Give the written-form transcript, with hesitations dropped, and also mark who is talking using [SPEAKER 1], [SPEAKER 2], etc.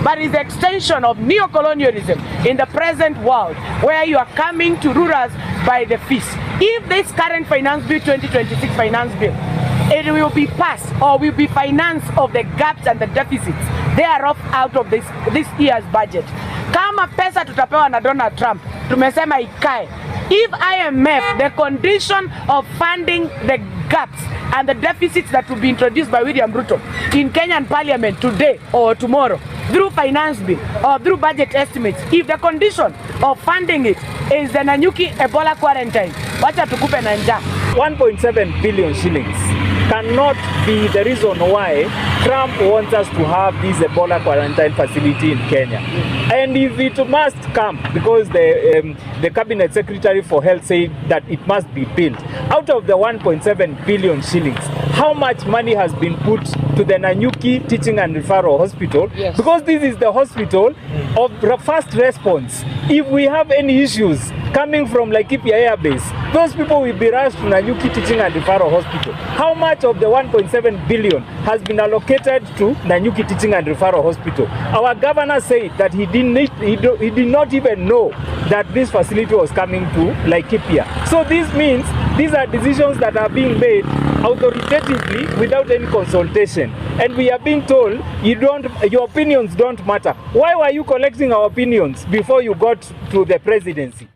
[SPEAKER 1] but is the extension of neo-colonialism in the present world, where you are coming to rule us by the feast. If this current finance bill, 2026 finance bill, it will be passed or will be financed of the gaps and the deficits thereof out of this year's budget. Kama pesa tutapewa na Donald Trump, tumesema ikae. If IMF, the condition of funding the gaps and the deficits that will be introduced by William Ruto in Kenyan parliament today or tomorrow through finance bill or through budget estimates, if the condition of funding it is the Nanyuki Ebola quarantine, wacha tukupe na njaa.
[SPEAKER 2] 1.7 billion shillings cannot be the reason why Trump wants us to have this Ebola quarantine facility in Kenya. And if it must come, because the Cabinet Secretary for Health said that it must be built, out of the 1.7 billion shillings, how much money has been put to the Nanyuki Teaching and Referral Hospital?
[SPEAKER 1] Yes.
[SPEAKER 2] Because this is the hospital of first response. If we have any issues coming from Laikipia Air Base, those people will be rushed to Nanyuki Teaching and Referral Hospital. How much of the 1.7 billion has been allocated to Nanyuki Teaching and Referral Hospital? Our governor said that he did not even know that this facility was coming to Laikipia. So this means these are decisions that are being made authoritatively without any consultation. And we are being told your opinions don't matter. Why were you collecting our opinions before you got to the presidency?